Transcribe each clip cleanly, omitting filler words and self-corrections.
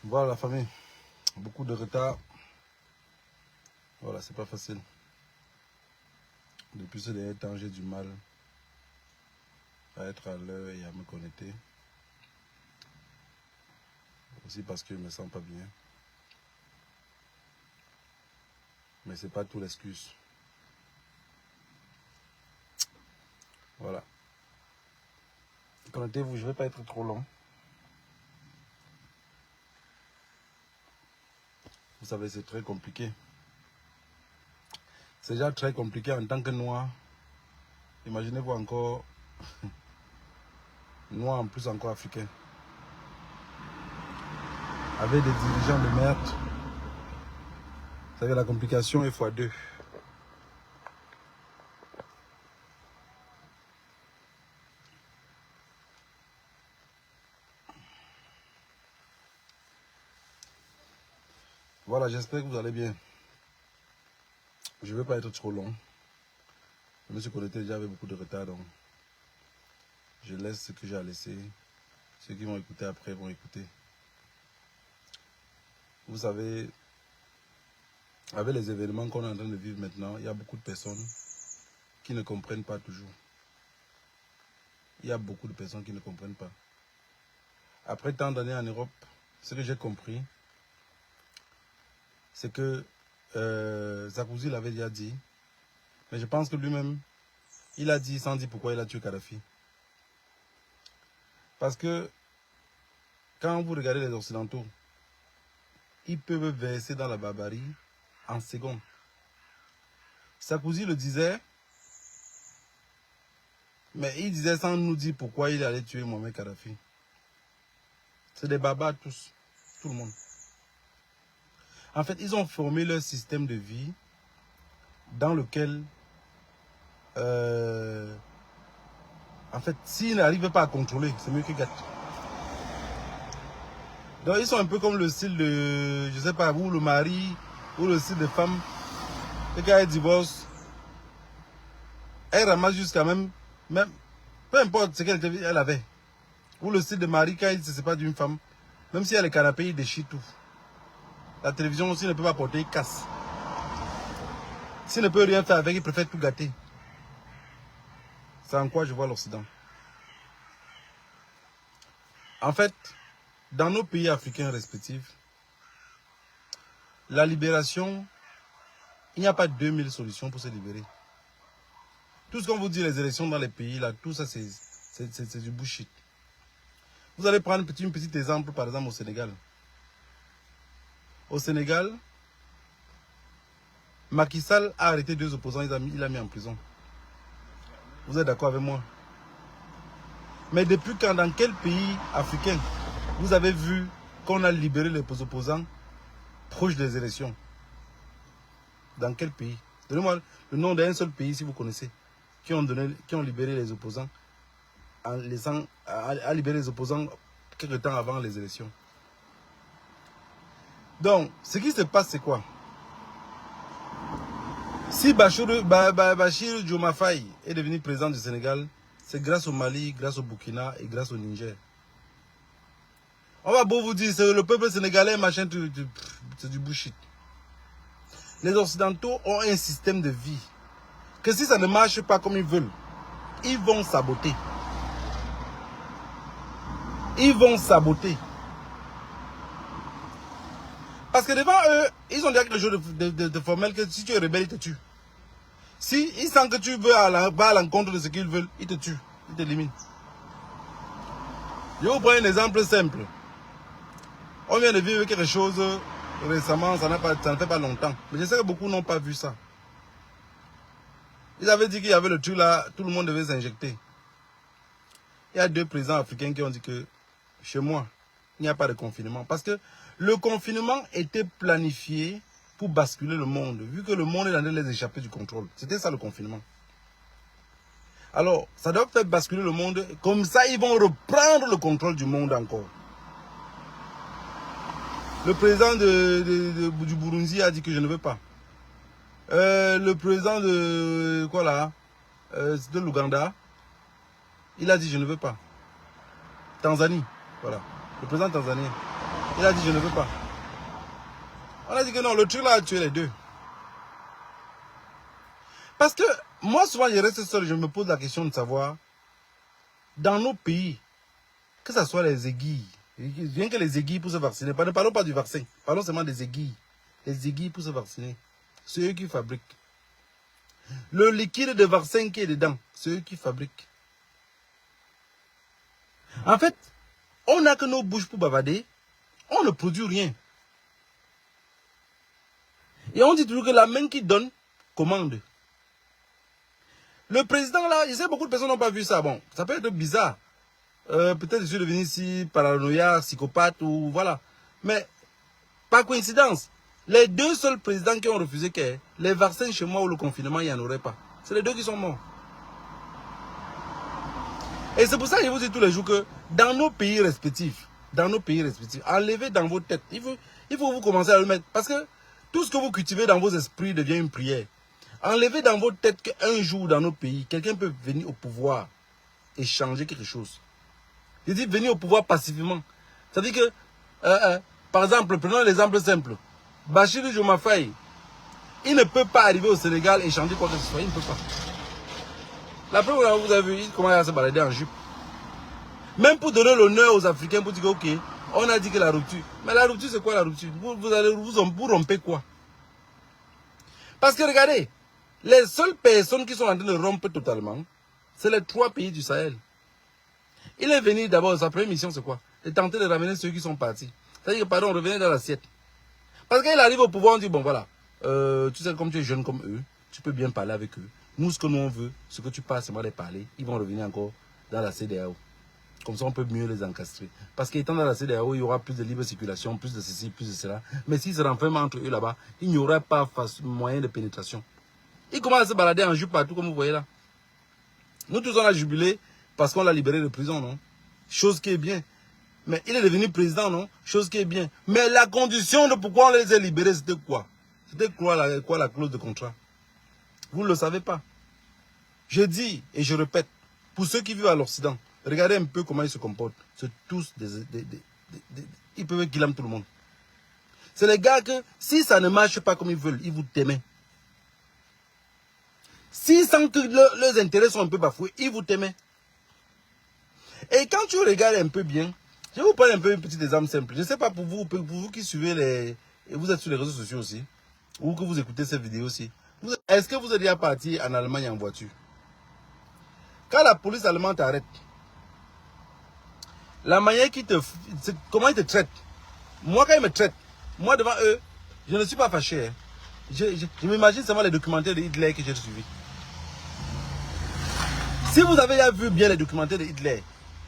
Voilà la famille, beaucoup de retard. Voilà, c'est pas facile. Depuis ce dernier temps, j'ai du mal à être à l'heure et à me connecter. Aussi parce que je me sens pas bien. Mais c'est pas tout l'excuse. Voilà. Connectez-vous, je vais pas être trop long. Vous savez, c'est très compliqué. C'est déjà très compliqué en tant que noir. Imaginez-vous encore, noir en plus encore africain. Avec des dirigeants de merde. Vous savez, la complication est x2. Voilà, j'espère que vous allez bien. Je ne veux pas être trop long. Je me suis connecté déjà avec beaucoup de retard, donc je laisse ce que j'ai à laisser. Ceux qui vont écouter après vont écouter. Vous savez, avec les événements qu'on est en train de vivre maintenant, il y a beaucoup de personnes qui ne comprennent pas toujours. Il y a beaucoup de personnes qui ne comprennent pas. Après tant d'années en Europe, ce que j'ai compris, c'est que Sarkozy l'avait déjà dit, mais je pense que lui-même, il a dit sans dire pourquoi il a tué Kadhafi. Parce que quand vous regardez les Occidentaux, ils peuvent verser dans la barbarie en secondes. Sarkozy le disait, mais il disait sans nous dire pourquoi il allait tuer Mohamed Kadhafi. C'est des barbares tous, tout le monde. En fait, ils ont formé leur système de vie dans lequel, en fait, s'ils n'arrivent pas à contrôler, c'est mieux que gâte. Donc, ils sont un peu comme le style de, je sais pas, ou le mari, ou le style de femme. Et quand elle divorce, elle ramasse jusqu'à même, peu importe ce qu'elle avait. Ou le style de mari, quand il se sépare d'une femme, même si elle est canapé, il déchire tout. La télévision aussi ne peut pas porter, il casse. S'il ne peut rien faire avec, il préfère tout gâter. C'est en quoi je vois l'Occident. En fait, dans nos pays africains respectifs, la libération, il n'y a pas 2000 solutions pour se libérer. Tout ce qu'on vous dit, les élections dans les pays, là, tout ça, c'est du bullshit. Vous allez prendre un petit exemple, par exemple, au Sénégal. Au Sénégal, Macky Sall a arrêté 2 opposants, il a mis en prison. Vous êtes d'accord avec moi? Mais depuis quand, dans quel pays africain, vous avez vu qu'on a libéré les opposants proches des élections? Dans quel pays? Donnez-moi le nom d'un seul pays, si vous connaissez, qui ont libéré les opposants, à libérer les opposants quelques temps avant les élections. Donc, ce qui se passe, c'est quoi? Si Bachir Diomaye Faye est devenu président du Sénégal, c'est grâce au Mali, grâce au Burkina et grâce au Niger. On va beau vous dire, c'est le peuple sénégalais, machin, c'est du bullshit. Les Occidentaux ont un système de vie que si ça ne marche pas comme ils veulent, ils vont saboter. Ils vont saboter. Parce que devant eux, ils ont déjà quelque chose de formel que si tu es rebelle, ils te tuent. Si ils sentent que tu veux aller à l'encontre de ce qu'ils veulent, ils te tuent. Ils t'éliminent. Je vous prends un exemple simple. On vient de vivre quelque chose récemment, ça ne fait pas longtemps. Mais je sais que beaucoup n'ont pas vu ça. Ils avaient dit qu'il y avait le truc là, tout le monde devait s'injecter. Il y a 2 présidents africains qui ont dit que chez moi, il n'y a pas de confinement. Parce que le confinement était planifié pour basculer le monde, vu que le monde est en train de les échapper du contrôle. C'était ça le confinement. Alors, ça doit faire basculer le monde, comme ça ils vont reprendre le contrôle du monde encore. Le président du Burundi a dit que je ne veux pas. Le président de quoi là, de l'Ouganda, il a dit je ne veux pas. Tanzanie, voilà. Le président tanzanien. Il a dit je ne veux pas. On a dit que non, le truc là a tué les deux. Parce que moi souvent je reste seul, je me pose la question de savoir, dans nos pays, que ce soit les aiguilles, rien que les aiguilles pour se vacciner, ne parlons pas du vaccin, parlons seulement des aiguilles. Les aiguilles pour se vacciner, c'est eux qui fabriquent. Le liquide de vaccin qui est dedans, c'est eux qui fabriquent. En fait, on n'a que nos bouches pour bavarder, on ne produit rien. Et on dit toujours que la main qui donne commande. Le président là, je sais beaucoup de personnes n'ont pas vu ça. Bon, ça peut être bizarre. Peut-être je suis devenu ici paranoïa, psychopathe ou voilà. Mais par coïncidence, les deux seuls présidents qui ont refusé que les vaccins chez moi ou le confinement, il n'y en aurait pas. C'est les deux qui sont morts. Et c'est pour ça que je vous dis tous les jours que dans nos pays respectifs, enlevez dans vos têtes. Il faut vous commencer à le mettre. Parce que tout ce que vous cultivez dans vos esprits devient une prière. Enlevez dans votre tête qu'un jour dans nos pays, quelqu'un peut venir au pouvoir et changer quelque chose. Je dis venir au pouvoir pacifiquement. C'est-à-dire que, par exemple, prenons l'exemple simple. Bachir Diomaye Faye, il ne peut pas arriver au Sénégal et changer quoi que ce soit. Il ne peut pas. La première fois vous avez vu, il commence à se balader en jupe. Même pour donner l'honneur aux Africains, pour dire que, ok, on a dit que la rupture. Mais la rupture, c'est quoi la rupture? Vous rompez quoi? Parce que regardez, les seules personnes qui sont en train de rompre totalement, c'est les 3 pays du Sahel. Il est venu d'abord, sa première mission, c'est quoi? De tenter de ramener ceux qui sont partis. C'est-à-dire que, pardon, revenez dans l'assiette. Parce qu'il arrive au pouvoir, on dit, bon voilà, tu sais, comme tu es jeune comme eux, tu peux bien parler avec eux. Nous, ce que nous on veut, ce que tu passes, c'est moi de parler. Ils vont revenir encore dans la CEDEAO. Comme ça, on peut mieux les encastrer. Parce qu'étant dans la CEDEAO, il y aura plus de libre circulation, plus de ceci, plus de cela. Mais s'ils se renferment entre eux là-bas, il n'y aura pas moyen de pénétration. Ils commencent à se balader en jupe partout, comme vous voyez là. Nous tous, on a jubilé parce qu'on l'a libéré de prison, non? Chose qui est bien. Mais il est devenu président, non? Chose qui est bien. Mais la condition de pourquoi on les a libérés, c'était quoi? C'était quoi la clause de contrat? Vous ne le savez pas. Je dis et je répète, pour ceux qui vivent à l'Occident, regardez un peu comment ils se comportent. C'est tous ils peuvent guillemets tout le monde. C'est les gars que, si ça ne marche pas comme ils veulent, ils vous t'aiment. S'ils sentent que leurs intérêts sont un peu bafoués, ils vous t'aiment. Et quand tu regardes un peu bien, je vais vous prendre un peu un petit exemple simple. Je ne sais pas pour vous qui suivez et vous êtes sur les réseaux sociaux aussi, ou que vous écoutez cette vidéo aussi. Est-ce que vous êtes déjà parti en Allemagne en voiture? Quand la police allemande t'arrête, la manière comment ils te traitent. Moi, quand ils me traitent, moi devant eux, je ne suis pas fâché. Hein. Je m'imagine seulement les documentaires de Hitler que j'ai suivis. Si vous avez déjà vu bien les documentaires de Hitler,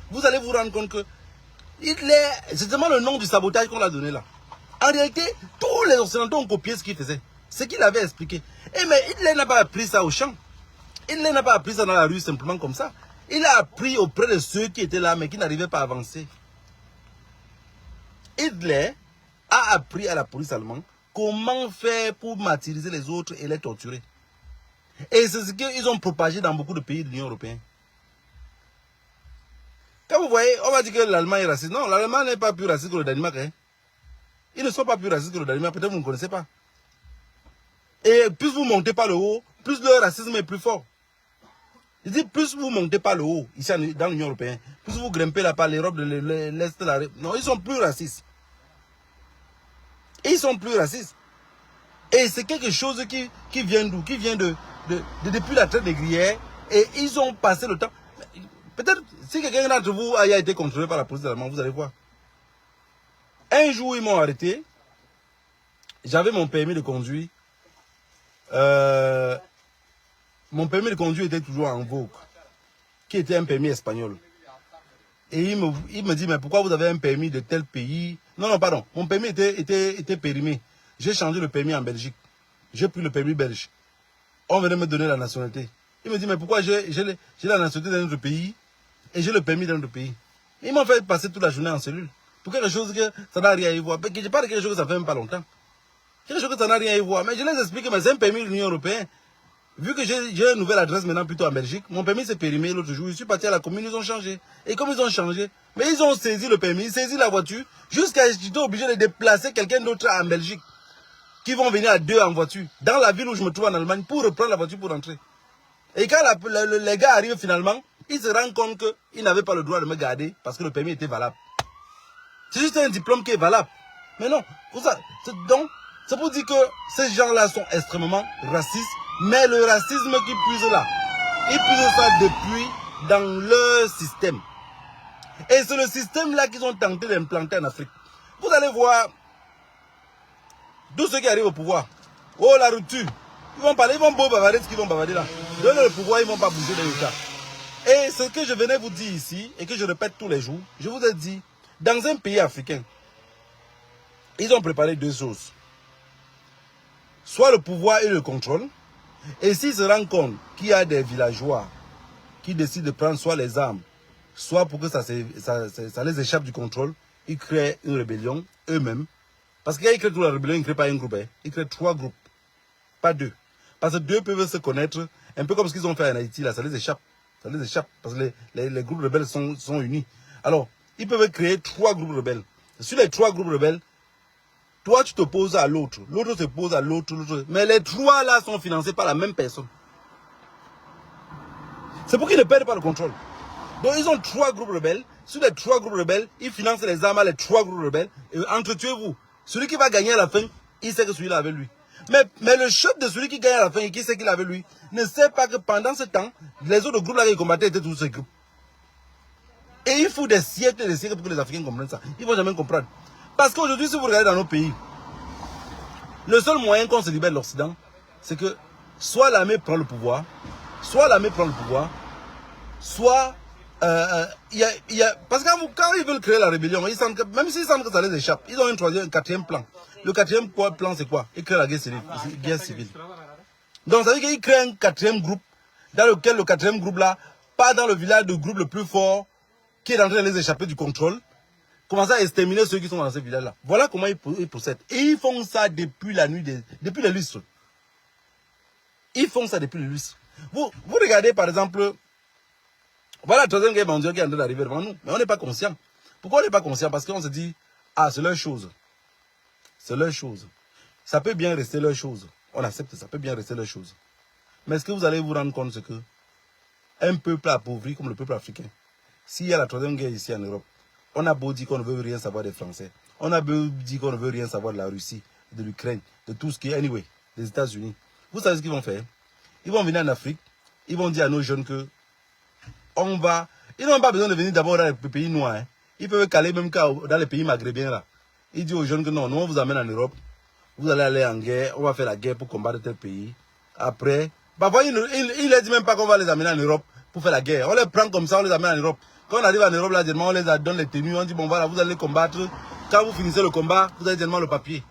vous allez vous rendre compte que Hitler, c'est seulement le nom du sabotage qu'on a donné là. En réalité, tous les Occidentaux ont copié ce qu'il faisait. Ce qu'il avait expliqué. Mais Hitler n'a pas appris ça au champ. Hitler n'a pas appris ça dans la rue simplement comme ça. Il a appris auprès de ceux qui étaient là mais qui n'arrivaient pas à avancer. Hitler a appris à la police allemande comment faire pour martyriser les autres et les torturer. Et c'est ce qu'ils ont propagé dans beaucoup de pays de l'Union européenne. Quand vous voyez, on va dire que l'Allemagne est raciste. Non, l'Allemagne n'est pas plus raciste que le Danemark. Hein. Ils ne sont pas plus racistes que le Danemark. Peut-être que vous ne connaissez pas. Et plus vous montez par le haut, plus le racisme est plus fort. Je dis, plus vous montez par le haut, ici dans l'Union européenne, plus vous grimpez là par l'Europe de l'Est. Non, ils sont plus racistes. Ils sont plus racistes. Et c'est quelque chose qui vient d'où? Qui vient depuis la traite négrière. Et ils ont passé le temps. Peut-être, si quelqu'un d'entre vous a été contrôlé par la police allemande, vous allez voir. Un jour, ils m'ont arrêté. J'avais mon permis de conduire. Mon permis de conduire était toujours en vogue. Qui était un permis espagnol. Et il me dit, mais pourquoi vous avez un permis de tel pays? Non, pardon. Mon permis était périmé. J'ai changé le permis en Belgique. J'ai pris le permis belge. On venait me donner la nationalité. Il me dit, mais pourquoi j'ai la nationalité d'un autre pays et j'ai le permis d'un autre pays? Ils m'ont fait passer toute la journée en cellule. Pour quelque chose que ça n'a rien à y voir. Je parle de quelque chose que ça fait même pas longtemps. Quelque chose que ça n'a rien à y voir. Mais je les explique, mais c'est un permis de l'Union européenne. vu que j'ai une nouvelle adresse maintenant plutôt en Belgique, mon permis s'est périmé l'autre jour. Je suis parti à la commune, ils ont changé. Et comme ils ont changé, mais ils ont saisi le permis, saisi la voiture, jusqu'à ce que j'étais obligé de déplacer quelqu'un d'autre en Belgique, qui vont venir à 2 en voiture, dans la ville où je me trouve en Allemagne, pour reprendre la voiture pour rentrer. Et quand les gars arrivent finalement, ils se rendent compte qu'ils n'avaient pas le droit de me garder parce que le permis était valable. C'est juste un diplôme qui est valable. Mais non, donc, c'est pour dire que ces gens-là sont extrêmement racistes, mais le racisme qui puise là, ils puisent ça depuis dans leur système. Et c'est le système-là qu'ils ont tenté d'implanter en Afrique. Vous allez voir tous ceux qui arrivent au pouvoir. Oh, la rupture. Ils vont parler, ils vont beau bavarder ce qu'ils vont bavarder là. Donnez le pouvoir, ils ne vont pas bouger de l'État. Et ce que je venais vous dire ici, et que je répète tous les jours, je vous ai dit, dans un pays africain, ils ont préparé 2 choses. Soit le pouvoir et le contrôle. Et s'ils se rendent compte qu'il y a des villageois qui décident de prendre soit les armes, soit pour que ça les échappe du contrôle, ils créent une rébellion eux-mêmes. Parce que quand ils créent toute la rébellion, ils ne créent pas un groupe. Ils créent 3 groupes, pas 2. Parce que 2 peuvent se connaître, un peu comme ce qu'ils ont fait en Haïti, là, ça les échappe. Ça les échappe, parce que les groupes rebelles sont unis. Alors, ils peuvent créer 3 groupes rebelles. Sur les 3 groupes rebelles, toi, tu t'opposes à l'autre. L'autre s'oppose à l'autre. Mais les 3 là sont financés par la même personne. C'est pour qu'ils ne perdent pas le contrôle. Donc, ils ont 3 groupes rebelles. Sur les 3 groupes rebelles, ils financent les armes à les 3 groupes rebelles. Et entretuez-vous. Celui qui va gagner à la fin, il sait que celui-là avec lui. Mais le chef de celui qui gagne à la fin et qui sait qu'il avait lui, ne sait pas que pendant ce temps, les autres groupes là qui combattaient étaient tous ces groupes. Et il faut des siècles et des siècles pour que les Africains comprennent ça. Ils ne vont jamais comprendre. Parce qu'aujourd'hui, si vous regardez dans nos pays, le seul moyen qu'on se libère de l'Occident, c'est que soit l'armée prend le pouvoir, soit parce que quand ils veulent créer la rébellion, même s'ils sentent que ça les échappe, ils ont un 4e plan. Le 4e plan, c'est quoi? Ils créent la guerre civile. Donc ça veut dire qu'ils créent un 4e groupe, dans lequel le 4e groupe là part dans le village de groupe le plus fort, qui est en train de les échapper du contrôle, commence à exterminer ceux qui sont dans ce village là. Voilà comment ils procèdent. Et ils font ça depuis la nuit, depuis les lustres. Ils font ça depuis les lustres. Vous regardez par exemple, voilà la 3e guerre mondiale qui est en train d'arriver devant nous. Mais on n'est pas conscient. Pourquoi on n'est pas conscient? Parce qu'on se dit, ah, c'est leur chose. C'est leur chose. Ça peut bien rester leur chose. On accepte, ça peut bien rester leur chose. Mais est-ce que vous allez vous rendre compte que un peuple appauvri comme le peuple africain, s'il y a la 3e guerre ici en Europe, on a beau dire qu'on ne veut rien savoir des Français, on a beau dire qu'on ne veut rien savoir de la Russie, de l'Ukraine, de tout ce qui est, anyway, des États-Unis. Vous savez ce qu'ils vont faire? Ils vont venir en Afrique, ils vont dire à nos jeunes que ils n'ont pas besoin de venir d'abord dans les pays noirs. Hein. Ils peuvent caler même dans les pays maghrébins là. Ils disent aux jeunes que non, nous on vous amène en Europe, vous allez aller en guerre, on va faire la guerre pour combattre tel pays. Après, parfois ils ne disent même pas qu'on va les amener en Europe pour faire la guerre. On les prend comme ça, on les amène en Europe. Quand on arrive en Europe, là, on les donne les tenues, on dit bon voilà, vous allez combattre. Quand vous finissez le combat, vous avez directement le papier.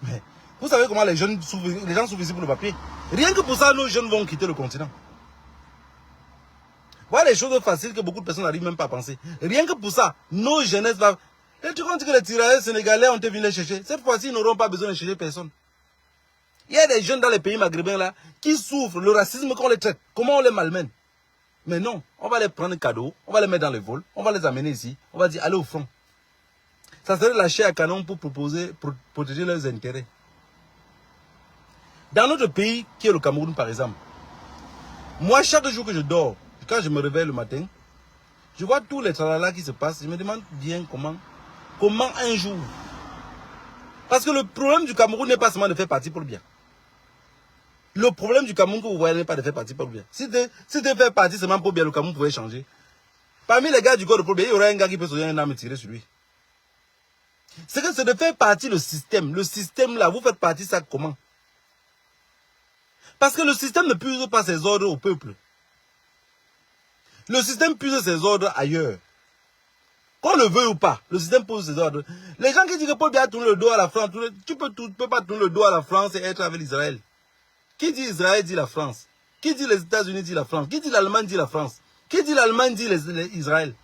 Mais vous savez comment les gens souffrent ici pour le papier. Rien que pour ça, nos jeunes vont quitter le continent. Voilà les choses faciles que beaucoup de personnes n'arrivent même pas à penser. Rien que pour ça, nos jeunesses vont... Et tu comptes que les tirailleurs sénégalais ont été venus les chercher. Cette fois-ci, ils n'auront pas besoin de chercher personne. Il y a des jeunes dans les pays maghrébins là qui souffrent le racisme qu'on les traite. Comment on les malmène? Mais non, on va les prendre un cadeau, on va les mettre dans le vol, on va les amener ici, on va dire allez au front. Ça serait la chair à canon pour protéger leurs intérêts. Dans notre pays, qui est le Cameroun par exemple, moi chaque jour que je dors, quand je me réveille le matin, je vois tous les tralala qui se passent. Je me demande bien comment un jour. Parce que le problème du Cameroun n'est pas seulement de faire partie pour le bien. Le problème du Cameroun que vous voyez n'est pas de faire partie pour le bien. Si de faire partie seulement pour le bien, le Cameroun pourrait changer. Parmi les gars du corps de problème, il y aurait un gars qui peut sauver un arme et tirer sur lui. C'est que c'est de faire partie le système. Le système là, vous faites partie ça comment? Parce que le système ne puise pas ses ordres au peuple. Le système puise ses ordres ailleurs. Qu'on le veut ou pas, le système pose ses ordres. Les gens qui disent que Paul Biya tourne le dos à la France, tu peux pas tourner le dos à la France et être avec Israël. Qui dit Israël dit la France. Qui dit les États-Unis dit la France. Qui dit l'Allemagne dit la France. Qui dit l'Allemagne dit Israël.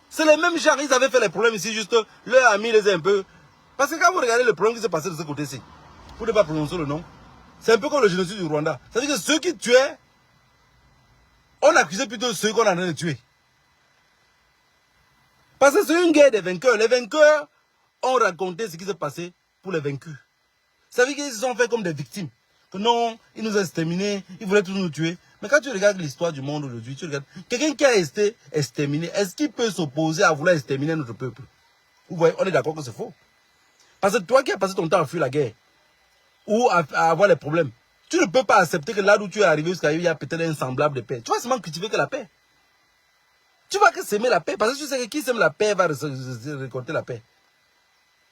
C'est les mêmes gens, ils avaient fait les problèmes ici, juste leur ami les a un peu... Parce que quand vous regardez le problème qui s'est passé de ce côté-ci, vous ne pouvez pas prononcer le nom. C'est un peu comme le génocide du Rwanda. Ça veut dire que ceux qui tuaient, on accusait plutôt ceux qu'on a en train de tuer. Parce que c'est une guerre des vainqueurs. Les vainqueurs ont raconté ce qui s'est passé pour les vaincus. Ça veut dire qu'ils se sont fait comme des victimes. Que non, ils nous ont exterminés, ils voulaient tous nous tuer. Mais quand tu regardes l'histoire du monde aujourd'hui, tu regardes quelqu'un qui a été exterminé, est-ce qu'il peut s'opposer à vouloir exterminer notre peuple? Vous voyez, on est d'accord que c'est faux. Parce que toi qui as passé ton temps à fuir la guerre, ou à avoir les problèmes, tu ne peux pas accepter que là où tu es arrivé jusqu'à il y a peut-être un semblable de paix. Tu vas seulement cultiver que la paix. Tu vas que s'aimer la paix, parce que tu sais que qui sème la paix va récolter la paix.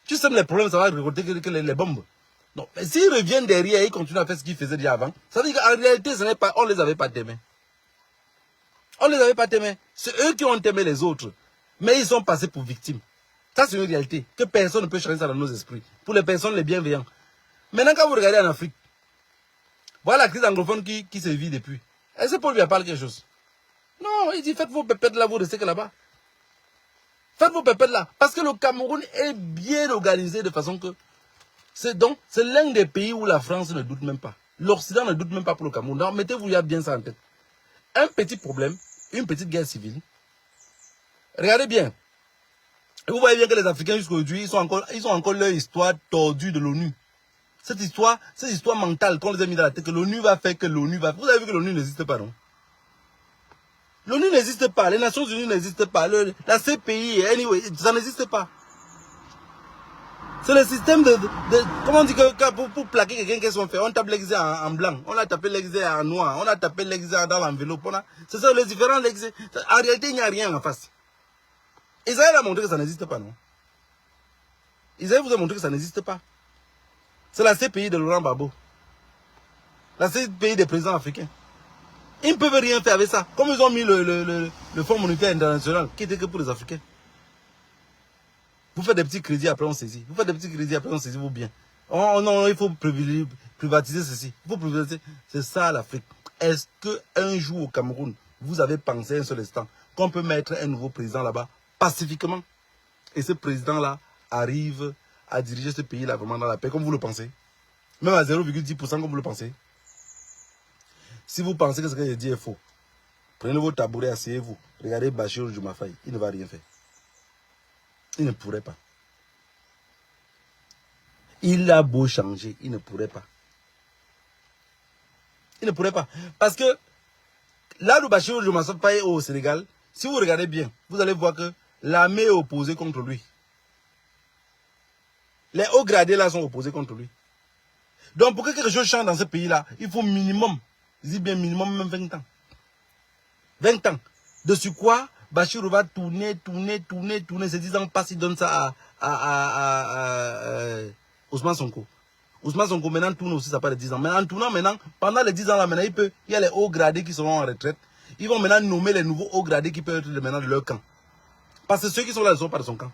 Tu sèmes les problèmes, ça va récolter que les bombes. Non, mais s'ils reviennent derrière et ils continuent à faire ce qu'ils faisaient déjà avant, ça veut dire qu'en réalité, ce n'est pas, on ne les avait pas aimés. On ne les avait pas aimés. C'est eux qui ont aimé les autres. Mais ils sont passés pour victimes. Ça, c'est une réalité. Que personne ne peut changer ça dans nos esprits. Pour les personnes, les bienveillants. Maintenant, quand vous regardez en Afrique, voilà la crise anglophone qui se vit depuis. Est-ce que Paul lui a parlé quelque chose? Non, il dit faites vos pépettes là, vous restez que là-bas. Faites vos pépettes là. Parce que le Cameroun est bien organisé de façon que... C'est l'un des pays où la France ne doute même pas. L'Occident ne doute même pas pour le Cameroun. Donc mettez-vous bien ça en tête. Un petit problème, une petite guerre civile. Regardez bien. Et vous voyez bien que les Africains jusqu'à aujourd'hui, ils ont encore leur histoire tordue de l'ONU. Cette histoire mentale qu'on les a mis dans la tête, que l'ONU va faire, que l'ONU va... Vous avez vu que l'ONU n'existe pas, non? L'ONU n'existe pas, les Nations Unies n'existent pas, la CPI, anyway, ça n'existe pas. C'est le système de comment on dit que pour plaquer quelqu'un, qu'est-ce qu'on fait? On tape l'exé en blanc, on a tapé l'exé en noir, on a tapé l'exé dans l'enveloppe. C'est ça les différents l'exé. En réalité, il n'y a rien en face. Israël a montré que ça n'existe pas, non? Israël vous a montré que ça n'existe pas. C'est la CPI de Laurent Gbagbo. La CPI des présidents africains. Ils ne peuvent rien faire avec ça. Comme ils ont mis le Fonds monétaire international, qui était que pour les Africains. Vous faites des petits crédits, après on saisit. Vous faites des petits crédits, après on saisit vos biens. Oh non, il faut privatiser ceci. Il faut privatiser. C'est ça l'Afrique. Est-ce qu'un jour au Cameroun, vous avez pensé un seul instant qu'on peut mettre un nouveau président là-bas pacifiquement? Et ce président-là arrive à diriger ce pays-là vraiment dans la paix, comme vous le pensez? Même à 0,10% comme vous le pensez? Si vous pensez que ce que j'ai dit est faux, prenez vos tabourets, asseyez-vous. Regardez Bachir Diomaye, il ne va rien faire. Il ne pourrait pas. Il a beau changer, il ne pourrait pas. Il ne pourrait pas. Parce que là où Bachir Diomaye est au Sénégal, si vous regardez bien, vous allez voir que l'armée est opposée contre lui. Les hauts gradés là sont opposés contre lui. Donc pour que quelque chose change dans ce pays-là, il faut minimum, je dis bien minimum même 20 ans. 20 ans. Dessus quoi, Bachir va tourner, ces 10 ans passent, il donne ça à Ousmane Sonko. Ousmane Sonko maintenant tourne aussi, ça part de 10 ans. Mais en tournant maintenant, pendant les 10 ans là, maintenant, il y a les hauts gradés qui seront en retraite. Ils vont maintenant nommer les nouveaux hauts gradés qui peuvent être maintenant de leur camp. Parce que ceux qui sont là ne sont pas de son camp.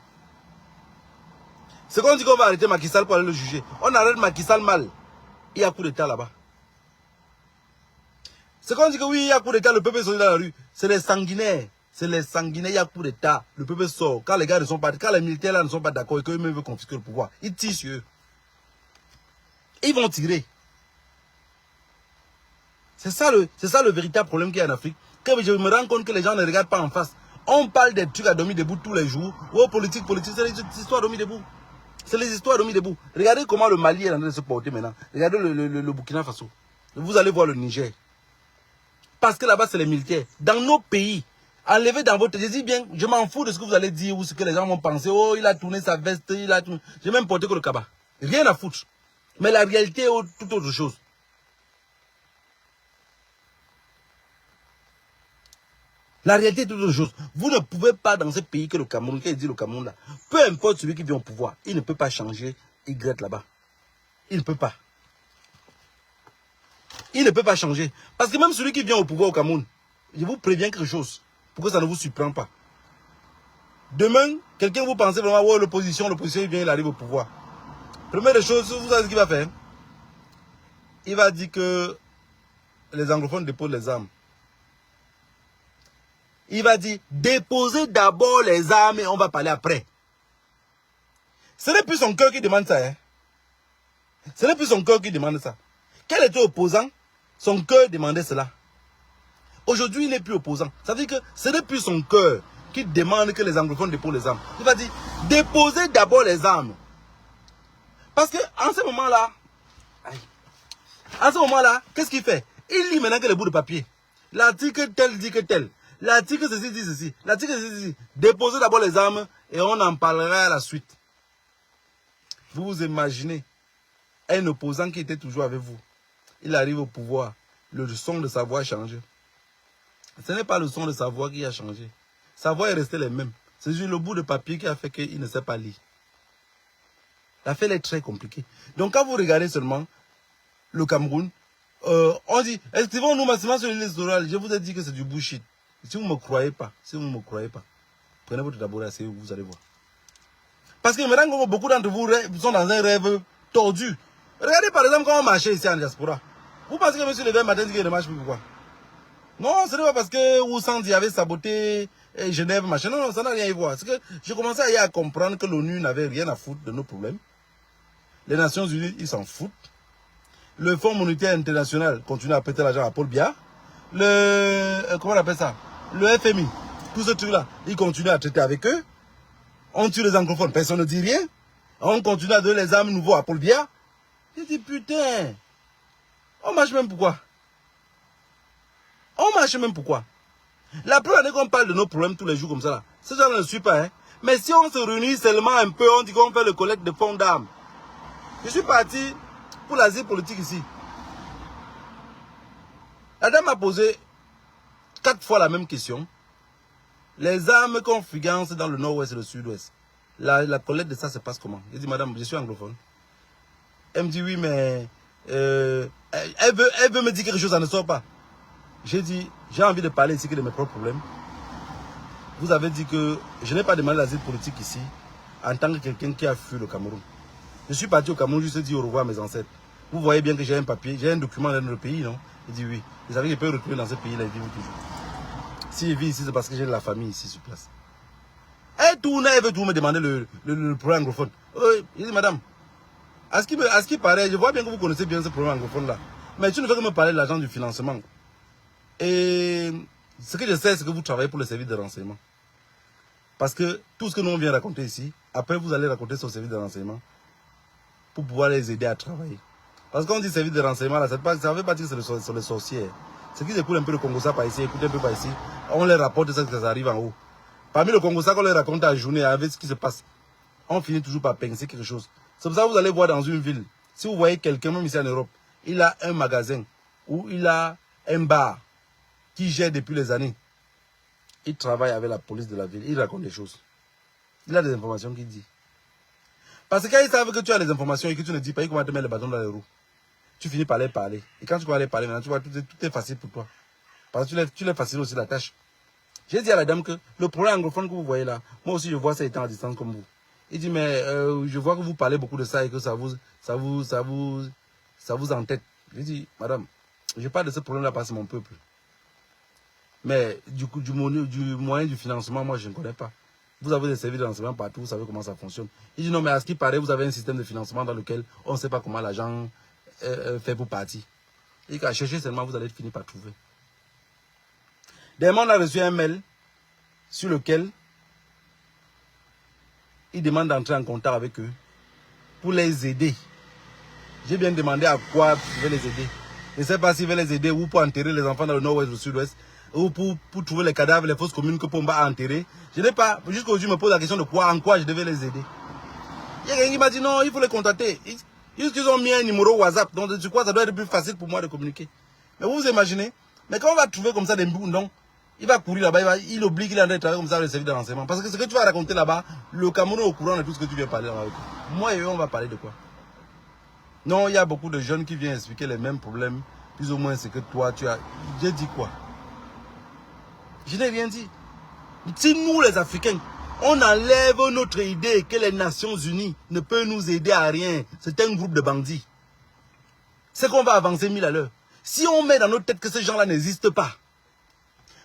C'est qu'on dit qu'on va arrêter Macky Sall pour aller le juger. On arrête Macky Sall mal. Il y a coup d'état là-bas. C'est qu'on dit que oui, il y a coup d'état, le peuple sort dans la rue. C'est les sanguinaires. C'est les sanguinaires, il y a coup d'état. Le peuple sort. Quand les gars ne sont pas, quand les militaires là ne sont pas d'accord et qu'eux-mêmes veulent confisquer le pouvoir, ils tirent sur eux. Ils vont tirer. C'est ça le véritable problème qu'il y a en Afrique. Quand je me rends compte que les gens ne regardent pas en face. On parle des trucs à dormir debout tous les jours. Oh, politique, c'est les histoires à dormir debout. C'est les histoires à dormir debout. Regardez comment le Mali est en train de se porter maintenant. Regardez le Burkina Faso. Vous allez voir le Niger. Parce que là-bas, c'est les militaires. Dans nos pays, enlevez dans votre... Je dis bien, je m'en fous de ce que vous allez dire ou ce que les gens vont penser. Oh, il a tourné sa veste, il a tourné... J'ai même porté que le cabas. Rien à foutre. Mais la réalité est tout autre chose. La réalité est toute autre chose. Vous ne pouvez pas dans ce pays que le Cameroun, qui dit le Cameroun là, peu importe celui qui vient au pouvoir, il ne peut pas changer Y là-bas. Il ne peut pas. Il ne peut pas changer. Parce que même celui qui vient au pouvoir au Cameroun, je vous préviens quelque chose, pour que ça ne vous surprenne pas. Demain, quelqu'un vous pensez vraiment, oh, l'opposition, il vient, il arrive au pouvoir. Première des choses, vous savez ce qu'il va faire? Il va dire que les anglophones déposent les armes. Il va dire, déposez d'abord les armes et on va parler après. Ce n'est plus son cœur qui demande ça. Hein? Ce n'est plus son cœur qui demande ça. Quel était opposant? Son cœur demandait cela. Aujourd'hui, il n'est plus opposant. Ça veut dire que ce n'est plus son cœur qui demande que les anglophones déposent les armes. Il va dire, déposez d'abord les armes. Parce qu'en ce moment-là, qu'est-ce qu'il fait? Il lit maintenant que les bouts de papier. L'article tel dit que tel. L'article ceci dit ceci. L'article ceci dit. Déposez d'abord les armes et on en parlera à la suite. Vous vous imaginez un opposant qui était toujours avec vous. Il arrive au pouvoir. Le son de sa voix a changé. Ce n'est pas le son de sa voix qui a changé. Sa voix est restée la même. C'est juste le bout de papier qui a fait qu'il ne sait pas lire. L'affaire est très compliquée. Donc quand vous regardez seulement le Cameroun, on dit, inscrivons-nous massivement sur les listes orales. Je vous ai dit que c'est du bullshit. Si vous ne me croyez pas, prenez votre d'abord et vous allez voir. Parce que maintenant, beaucoup d'entre vous sont dans un rêve tordu. Regardez par exemple comment on marchait ici en diaspora. Vous pensez que M. Levé matin dit qu'il ne marche plus, pourquoi? Non, ce n'est pas parce que Oussandi avait saboté Genève, machin. Non, ça n'a rien à voir. C'est que j'ai commencé à comprendre que l'ONU n'avait rien à foutre de nos problèmes. Les Nations Unies, ils s'en foutent. Le Fonds monétaire international continue à prêter l'argent à Paul Biya. Comment on appelle ça? Le FMI. Tout ce truc-là, ils continuent à traiter avec eux. On tue les anglophones, personne ne dit rien. On continue à donner les armes nouveaux à Paul Biya. J'ai dit, putain, on marche même pourquoi? On marche même pourquoi? La première année qu'on parle de nos problèmes tous les jours comme ça, là, ce genre ne suit pas. Hein? Mais si on se réunit seulement un peu, on dit qu'on fait le collecte de fonds d'armes. Je suis parti pour l'asile politique ici. La dame m'a posé 4 fois la même question. Les armes qu'on finance dans le nord-ouest et le sud-ouest, la collecte de ça se passe comment? J'ai dit, madame, je suis anglophone. Elle me dit, oui, mais elle veut me dire quelque chose, ça ne sort pas. J'ai dit, j'ai envie de parler ici que de mes propres problèmes. Vous avez dit que je n'ai pas demandé l'asile politique ici en tant que quelqu'un qui a fui le Cameroun. Je suis parti au Cameroun, juste dit au revoir à mes ancêtres. Vous voyez bien que j'ai un papier, j'ai un document dans notre pays, non? Il dit oui. Vous savez que je peux retourner dans ce pays-là et vivre toujours. Si je vis ici, c'est parce que j'ai de la famille ici sur place. Elle tourne, elle veut tout me demander le problème anglophone. Oui, il dit, madame, à ce qui paraît, je vois bien que vous connaissez bien ce problème anglophone-là. Mais tu ne veux que me parler de l'argent du financement. Et ce que je sais, c'est que vous travaillez pour le service de renseignement. Parce que tout ce que nous on vient raconter ici, après vous allez raconter sur le service de renseignement pour pouvoir les aider à travailler. Parce qu'on dit service de renseignement, là, ça ne veut pas dire que c'est sur les sorciers. C'est qu'ils écoutent un peu le Congo-Ça par ici, écoutent un peu par ici. On les rapporte ça, que ça arrive en haut. Parmi le Congo-Ça qu'on leur raconte à la journée, avec ce qui se passe, on finit toujours par penser quelque chose. C'est pour ça que vous allez voir dans une ville, si vous voyez quelqu'un, même ici en Europe, il a un magasin ou il a un bar qui gère depuis les années. Il travaille avec la police de la ville, il raconte des choses. Il a des informations qu'il dit. Parce que quand ils savent que tu as des informations et que tu ne dis pas, ils commencent à te mettre le bâton dans les roues. Tu finis par les parler. Et quand tu vas les parler, maintenant, tu vois, tout est facile pour toi. Parce que tu les facilites aussi la tâche. J'ai dit à la dame que le problème anglophone que vous voyez là, moi aussi je vois ça étant à distance comme vous. Il dit, mais je vois que vous parlez beaucoup de ça et que ça vous entête. J'ai dit, madame, je parle de ce problème-là parce que c'est mon peuple. Mais du moyen du financement, moi je ne connais pas. Vous avez des services de renseignement partout, vous savez comment ça fonctionne. Il dit non, mais à ce qui paraît, vous avez un système de financement dans lequel on ne sait pas comment l'argent fait pour partir. Et qu'à chercher seulement, vous allez finir par trouver. Dernièrement, on a reçu un mail sur lequel il demande d'entrer en contact avec eux pour les aider. J'ai bien demandé à quoi je vais les aider. Je ne sais pas s'il veut les aider ou pour enterrer les enfants dans le nord-ouest ou le sud-ouest, ou pour trouver les cadavres, les fausses communes que Pomba a enterrées. Je n'ai pas, jusqu'aujourd'hui, je me pose la question de quoi, en quoi je devais les aider. Il y a quelqu'un qui m'a dit non, il faut les contacter. Ils ont mis un numéro WhatsApp, donc du coup, ça doit être plus facile pour moi de communiquer. Mais vous vous imaginez, mais quand on va trouver comme ça des boundons, il va courir là-bas, il oublie qu'il est en train de travailler comme ça avec le service de renseignement. Parce que ce que tu vas raconter là-bas, le Cameroun est au courant de tout ce que tu viens parler là-bas. Moi et eux, on va parler de quoi? Non, il y a beaucoup de jeunes qui viennent expliquer les mêmes problèmes, plus ou moins ce que toi, tu as. J'ai dit quoi? Je n'ai rien dit. Si nous, les Africains, on enlève notre idée que les Nations Unies ne peuvent nous aider à rien, c'est un groupe de bandits. C'est qu'on va avancer 1000 à l'heure. Si on met dans notre tête que ces gens-là n'existent pas,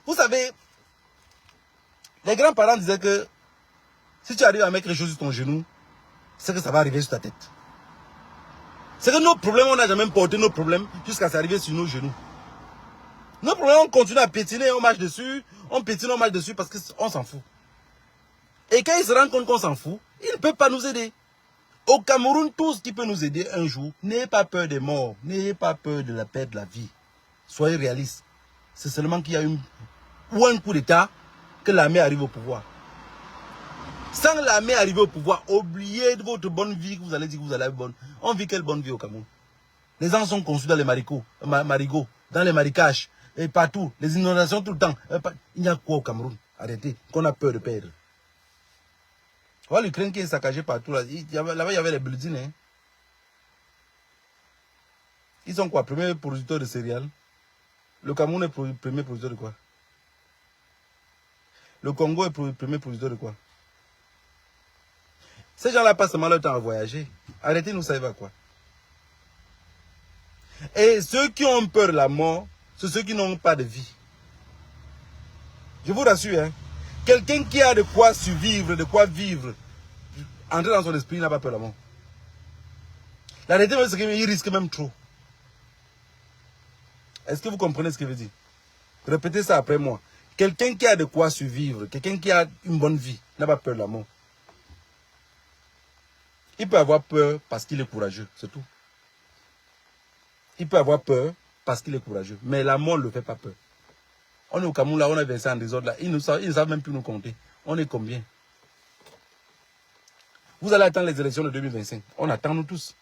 vous savez, les grands-parents disaient que si tu arrives à mettre quelque chose sur ton genou, c'est que ça va arriver sur ta tête. C'est que nos problèmes, on n'a jamais porté nos problèmes jusqu'à s'arriver sur nos genoux. Nos problèmes, on continue à piétiner, on marche dessus, on piétine, on marche dessus parce qu'on s'en fout. Et quand ils se rendent compte qu'on s'en fout, ils ne peuvent pas nous aider. Au Cameroun, tout ce qui peut nous aider un jour, n'ayez pas peur des morts, n'ayez pas peur de la perte de la vie. Soyez réalistes. C'est seulement qu'il y a un coup d'État que l'armée arrive au pouvoir. Sans l'armée arriver au pouvoir, oubliez de votre bonne vie que vous allez dire que vous allez avoir bonne. On vit quelle bonne vie au Cameroun? Les gens sont conçus dans les marigots, dans les marécages, et partout, les inondations tout le temps. Il y a quoi au Cameroun? Arrêtez, qu'on a peur de perdre. Voilà l'Ukraine qui est saccagée partout. Là-bas, il y avait les buildings. Hein. Ils sont quoi? Premier producteur de céréales. Le Cameroun est premier producteur de quoi? Le Congo est premier producteur de quoi? Ces gens-là passent seulement leur temps à voyager. Arrêtez, nous savons quoi. Et ceux qui ont peur de la mort, c'est ceux qui n'ont pas de vie. Je vous rassure, hein. Quelqu'un qui a de quoi survivre, de quoi vivre, entrer dans son esprit, il n'a pas peur de la mort. La réalité, c'est qu'il risque même trop. Est-ce que vous comprenez ce que je veux dire? Répétez ça après moi. Quelqu'un qui a de quoi survivre, quelqu'un qui a une bonne vie, n'a pas peur de la mort. Il peut avoir peur parce qu'il est courageux, c'est tout. Il peut avoir peur parce qu'il est courageux. Mais la mort ne le fait pas peur. On est au Cameroun, là, on est versé en désordre, là. Ils ne savent même plus nous compter. On est combien? Vous allez attendre les élections de 2025. On attend nous tous.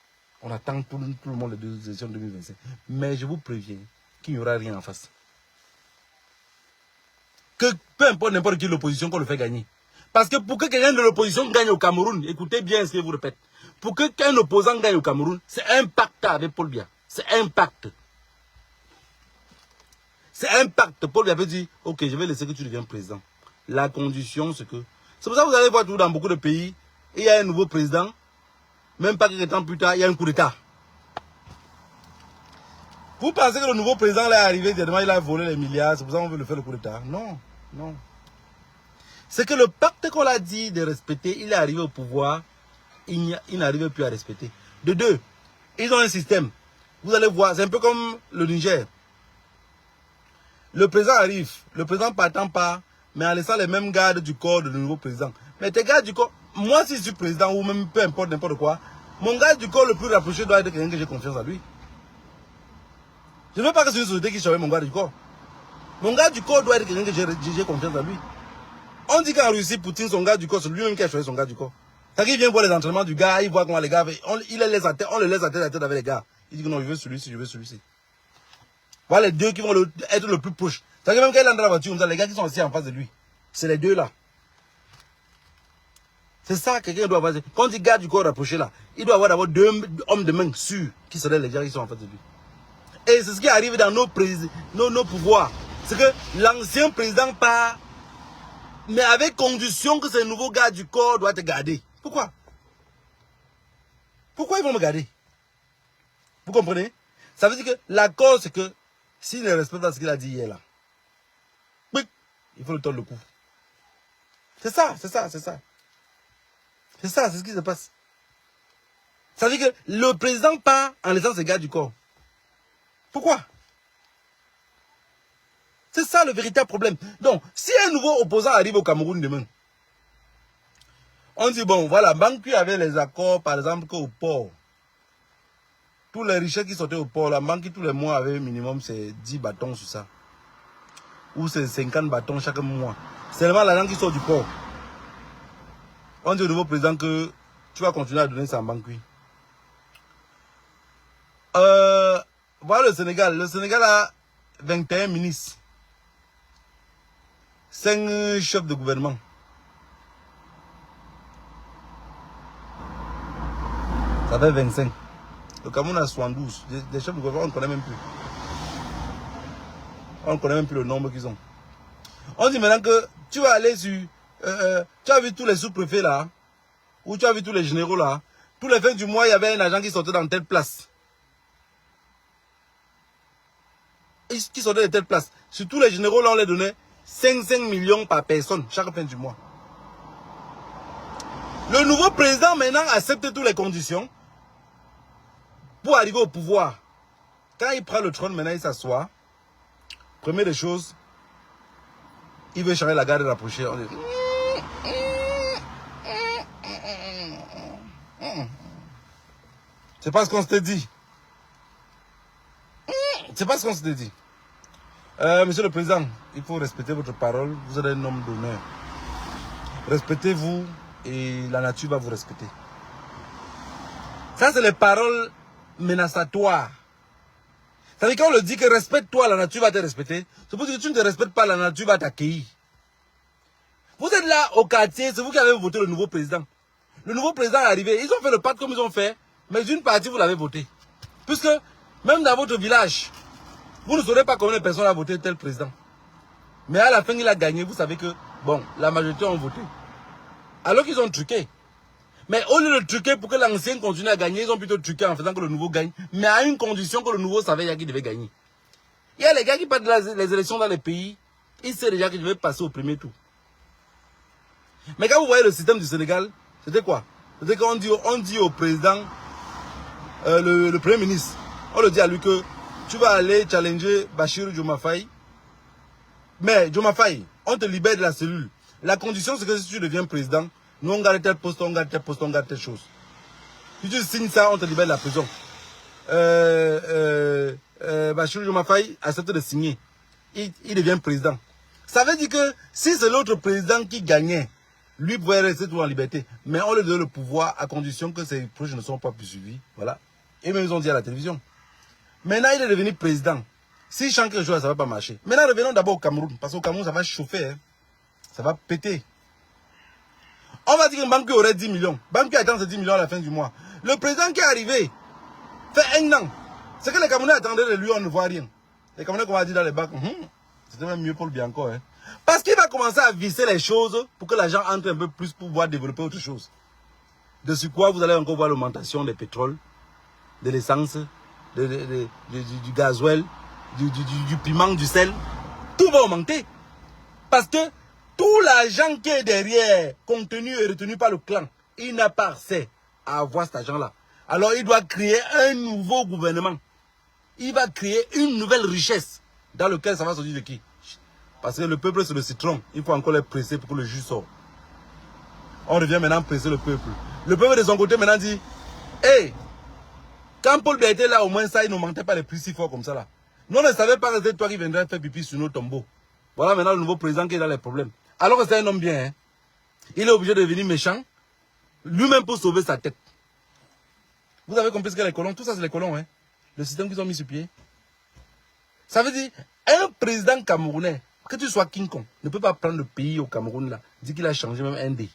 On attend tout le monde les élections de 2025. Mais je vous préviens qu'il n'y aura rien en face. Que peu importe n'importe qui l'opposition qu'on le fait gagner. Parce que pour que quelqu'un de l'opposition gagne au Cameroun, écoutez bien ce que je vous répète. Pour que qu'un opposant gagne au Cameroun, c'est un pacte avec Paul Biya. C'est un pacte. C'est un pacte. Paul Biya veut dire, ok, je vais laisser que tu deviennes président. La condition, c'est que... C'est pour ça que vous allez voir tout dans beaucoup de pays, il y a un nouveau président, même pas quelques temps plus tard, il y a un coup d'État. Vous pensez que le nouveau président là est arrivé, il a volé les milliards, c'est pour ça qu'on veut le faire le coup d'État? Non, non. C'est que le pacte qu'on a dit de respecter, il est arrivé au pouvoir, il n'arrive plus à respecter. De deux, ils ont un système. Vous allez voir, c'est un peu comme le Niger. Le président arrive, le président partant pas, mais en laissant les mêmes gardes du corps du nouveau président. Mais tes gardes du corps, moi si je suis président ou même peu importe n'importe quoi, mon garde du corps le plus rapproché doit être quelqu'un que j'ai confiance en lui. Je ne veux pas que c'est une société qui choisit mon garde du corps. Mon garde du corps doit être quelqu'un que j'ai confiance en lui. On dit qu'en Russie, Poutine, son garde du corps, c'est lui-même qui a choisi son garde du corps. C'est qu'il vient voir les entraînements du gars, il voit comment les gars, on le laisse à tête avec les gars. Il dit que non, je veux celui-ci, je veux celui-ci. Voilà les deux qui vont être le plus proche. C'est que même quand il entre dans la voiture, les gars qui sont assis en face de lui, c'est les deux là. C'est ça que quelqu'un doit avoir. Quand il garde du corps rapproché là, il doit avoir d'abord deux hommes de main sûrs qui seraient les gens qui sont en face de lui. Et c'est ce qui arrive dans nos pouvoirs. C'est que l'ancien président part, mais avec condition que ce nouveau gars du corps doit te garder. Pourquoi? Pourquoi ils vont me garder? Vous comprenez? Ça veut dire que l'accord, c'est que s'il ne respecte pas ce qu'il a dit hier là, il faut le tordre le cou. C'est ça, c'est ça, c'est ça. C'est ça, c'est ce qui se passe. Ça veut dire que le président part en laissant ses gars du corps. Pourquoi? C'est ça le véritable problème. Donc, si un nouveau opposant arrive au Cameroun demain, on dit, bon, voilà, Banqui avait les accords, par exemple, qu'au port. Tous les richesses qui sortaient au port, la Banqui, tous les mois, avait minimum, c'est 10 bâtons sur ça. Ou c'est 50 bâtons chaque mois. C'est seulement l'argent qui sort du port. On dit au nouveau président que tu vas continuer à donner ça à Banqui. Voilà le Sénégal. Le Sénégal a 21 ministres. 5 chefs de gouvernement. Ça fait 25. Le Cameroun a 72. Les chefs de gouvernement, on ne connaît même plus. On ne connaît même plus le nombre qu'ils ont. On dit maintenant que tu vas aller sur... tu as vu tous les sous-préfets là, ou tu as vu tous les généraux là. Tous les fins du mois, il y avait un agent qui sortait dans telle place. Qui sortait de telle place. Sur tous les généraux là, on les donnait 5 millions par personne chaque fin du mois. Le nouveau président maintenant accepte toutes les conditions. pour arriver au pouvoir. Quand il prend le trône, maintenant il s'assoit. Première des choses, il veut changer la garde rapprochée. On dit... C'est pas ce qu'on s'était dit. C'est pas ce qu'on s'était dit. Monsieur le Président, il faut respecter votre parole. Vous êtes un homme d'honneur. Respectez-vous et la nature va vous respecter. Ça, c'est les paroles menacatoires. Ça veut dire quand on le dit que respecte-toi, la nature va te respecter. C'est pour dire que tu ne te respectes pas, la nature va t'accueillir. Vous êtes là au quartier, c'est vous qui avez voté le nouveau président. Le nouveau président est arrivé, ils ont fait le pacte comme ils ont fait, mais une partie vous l'avez voté. Puisque même dans votre village, vous ne saurez pas combien de personnes ont voté tel président. Mais à la fin, il a gagné, vous savez que, bon, la majorité ont voté. Alors qu'ils ont truqué. Mais au lieu de truquer pour que l'ancien continue à gagner, ils ont plutôt truqué en faisant que le nouveau gagne. Mais à une condition que le nouveau savait qu'il devait gagner. Il y a les gars qui partent les élections dans les pays, ils savent déjà qu'ils devaient passer au premier tour. Mais quand vous voyez le système du Sénégal, c'était quoi? C'était qu'on dit au président, le premier ministre, on le dit à lui que tu vas aller challenger Bachir Diomaye Faye. Mais Diomaye Faye, on te libère de la cellule. La condition, c'est que si tu deviens président, nous on garde tel poste, on garde tel poste, on garde telle chose. Si tu signes ça, on te libère de la prison. Bachir Diomaye Faye accepte de signer. Il devient président. Ça veut dire que si c'est l'autre président qui gagnait, lui pouvait rester tout en liberté. Mais on lui donne le pouvoir à condition que ses projets ne sont pas poursuivis. Voilà. Et même ils ont dit à la télévision. Maintenant, il est devenu président. S'il chante quelque chose, ça ne va pas marcher. Maintenant, revenons d'abord au Cameroun. Parce qu'au Cameroun, ça va chauffer. Hein. Ça va péter. On va dire que Banque aurait 10 millions. Banque attend ces 10 millions à la fin du mois. Le président qui est arrivé, fait un an. Ce que les Camerounais attendaient de lui, on ne voit rien. Les Camerounais, qu'on va dire dans les bacs, c'était même mieux pour le Bianco. Hein. Parce qu'il va commencer à visser les choses pour que l'argent entre un peu plus pour pouvoir développer autre chose. De ce quoi vous allez encore voir l'augmentation des pétroles, de l'essence, du gasoil, du piment, du sel. Tout va augmenter. Parce que tout l'argent qui est derrière, contenu et retenu par le clan, il n'a pas accès à avoir cet argent-là. Alors il doit créer un nouveau gouvernement. Il va créer une nouvelle richesse dans laquelle ça va sortir de qui? Parce que le peuple c'est le citron. Il faut encore les presser pour que le jus sorte. On revient maintenant presser le peuple. Le peuple de son côté maintenant dit, hey, quand Paul Biya était là, au moins ça, il ne montait pas les prix si fort comme ça là. Nous on ne savait pas que c'était toi qui viendrais faire pipi sur nos tombeaux. Voilà maintenant le nouveau président qui est dans les problèmes. Alors que c'est un homme bien. Hein. Il est obligé de devenir méchant. Lui-même pour sauver sa tête. Vous avez compris ce que les colons, tout ça c'est les colons. Hein. Le système qu'ils ont mis sur pied. Ça veut dire, un président camerounais, que tu sois King Kong, ne peut pas prendre le pays au Cameroun là, dire qu'il a changé même un dé.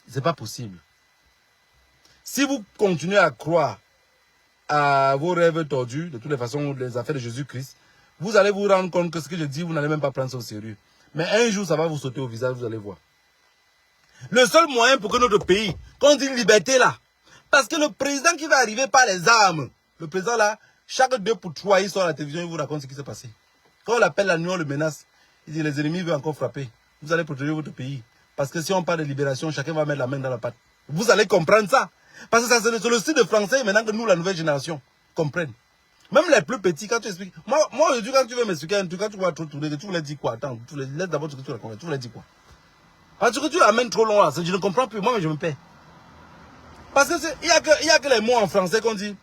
C'est pas possible. Si vous continuez à croire à vos rêves tordus, de toutes les façons, les affaires de Jésus-Christ, vous allez vous rendre compte que ce que je dis, vous n'allez même pas prendre ça au sérieux. Mais un jour, ça va vous sauter au visage, vous allez voir. Le seul moyen pour que notre pays, qu'on dit liberté là, parce que le président qui va arriver par les armes, le président là, chaque 2 pour 3, il sort à la télévision, il vous raconte ce qui s'est passé. Quand on l'appelle la nuit, on le menace, il dit les ennemis veulent encore frapper. Vous allez protéger votre pays. Parce que si on parle de libération, chacun va mettre la main dans la pâte. Vous allez comprendre ça. Parce que ça, c'est le style de français maintenant que nous, la nouvelle génération, comprennent. Même les plus petits, quand tu expliques. Moi aujourd'hui, quand tu veux m'expliquer un truc, quand tu vas trop tourner, tu voulais dire quoi? Attends, laisse d'abord ce que tu racontes. Tu voulais dire quoi? Parce que tu amènes trop loin là, je ne comprends plus. Moi, mais je me perds. Parce que il y a que les mots en français qu'on dit.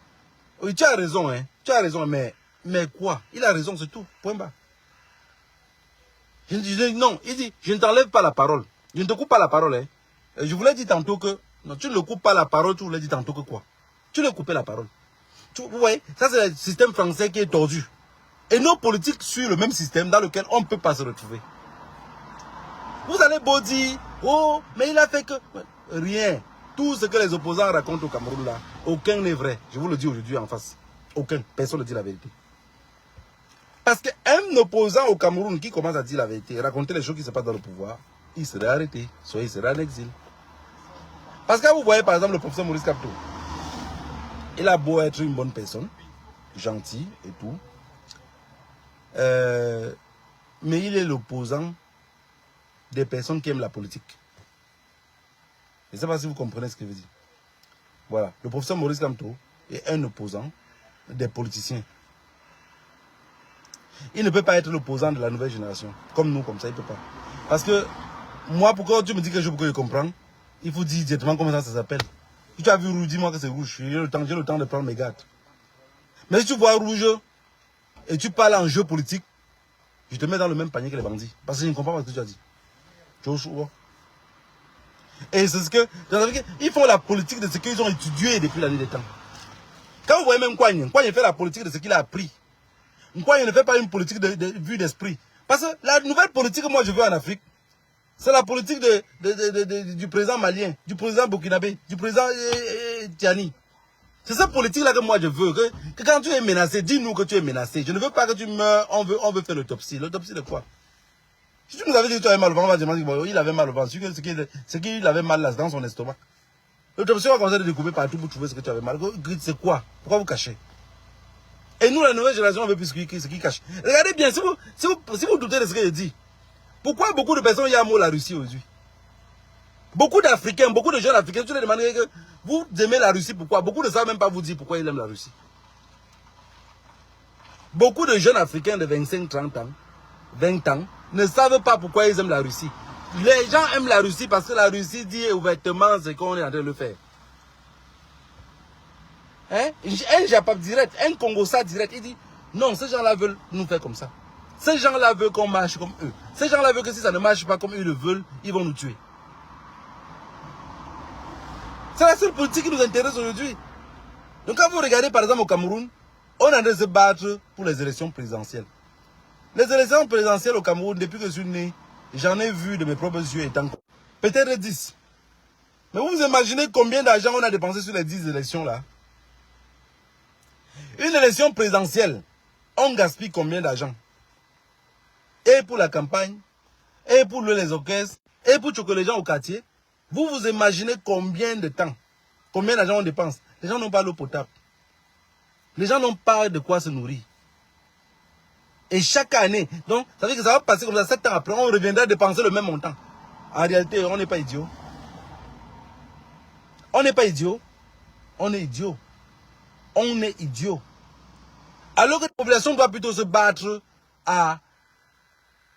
Oui, tu as raison, hein. Tu as raison, mais quoi? Il a raison, c'est tout. Point bas. Non, il dit, je ne t'enlève pas la parole. Je ne te coupe pas la parole, hein. Je voulais dire tantôt que, non, tu ne le coupes pas la parole, tu voulais dire tantôt que quoi? Tu le coupais la parole. Vous voyez, ça c'est le système français qui est tordu. Et nos politiques suivent le même système dans lequel on ne peut pas se retrouver. Vous allez beau dire, oh, mais il a fait que... Rien. Tout ce que les opposants racontent au Cameroun là, aucun n'est vrai. Je vous le dis aujourd'hui en face. Aucun. Personne ne dit la vérité. Parce qu'un opposant au Cameroun qui commence à dire la vérité, raconter les choses qui se passent dans le pouvoir, il serait arrêté, soit il serait en exil. Parce que vous voyez par exemple le professeur Maurice Kamto, il a beau être une bonne personne, gentil et tout, mais il est l'opposant des personnes qui aiment la politique. Je ne sais pas si vous comprenez ce que je veux dire. Voilà, le professeur Maurice Kamto est un opposant des politiciens. Il ne peut pas être l'opposant de la nouvelle génération. Comme nous, comme ça, il ne peut pas. Parce que, moi, pourquoi tu me dis que je comprends, il faut dire directement comment ça s'appelle. Si tu as vu rouge, dis-moi que c'est rouge. J'ai le temps de prendre mes gardes. Mais si tu vois rouge et tu parles en jeu politique, je te mets dans le même panier que les bandits. Parce que je ne comprends pas ce que tu as dit. Et c'est ce que... Ils font la politique de ce qu'ils ont étudié depuis la nuit des temps. Quand vous voyez même Kouagne fait la politique de ce qu'il a appris. Kouagne ne fait pas une politique de vue d'esprit. Parce que la nouvelle politique que moi je veux en Afrique, c'est la politique du président malien, du président burkinabé, du président Tiani. C'est cette politique-là que moi je veux. Que quand tu es menacé, dis-nous que tu es menacé. Je ne veux pas que tu meurs, on veut faire l'autopsie. L'autopsie de quoi? Si tu nous avais dit que tu avais mal au ventre, on va demander qu'il avait mal au ventre. Ce qu'il avait mal là, dans son estomac. L'autopsie va commencer à découper partout pour trouver ce que tu avais mal. C'est quoi? Pourquoi vous cachez? Et nous, la nouvelle génération, on veut plus ce qui cache. Regardez bien, si vous doutez de ce que je dis, pourquoi beaucoup de personnes y a mot la Russie aujourd'hui? Beaucoup d'Africains, beaucoup de jeunes Africains, tu les demandes que vous aimez la Russie, pourquoi? Beaucoup ne savent même pas vous dire pourquoi ils aiment la Russie. Beaucoup de jeunes Africains de 25, 30 ans, 20 ans, ne savent pas pourquoi ils aiment la Russie. Les gens aiment la Russie parce que la Russie dit ouvertement ce qu'on est en train de faire. Hein? Un Japap direct, un Congossa direct, il dit non, ces gens-là veulent nous faire comme ça. Ces gens-là veulent qu'on marche comme eux. Ces gens-là veulent que si ça ne marche pas comme eux le veulent, ils vont nous tuer. C'est la seule politique qui nous intéresse aujourd'hui. Donc quand vous regardez par exemple au Cameroun, on est en train de se battre pour les élections présidentielles. Les élections présidentielles au Cameroun, depuis que je suis né, j'en ai vu de mes propres yeux étant peut-être 10. Mais vous vous imaginez combien d'argent on a dépensé sur les 10 élections là? Une élection présidentielle, on gaspille combien d'argent? Et pour la campagne, et pour les orchestres, et pour choquer les gens au quartier. Vous vous imaginez combien de temps, combien d'argent on dépense? Les gens n'ont pas l'eau potable. Les gens n'ont pas de quoi se nourrir. Et chaque année, donc ça veut dire que ça va passer comme ça, 7 ans après, on reviendra dépenser le même montant. En réalité, on n'est pas idiot. On n'est pas idiot. On est idiot. On est idiot. Alors que la population doit plutôt se battre à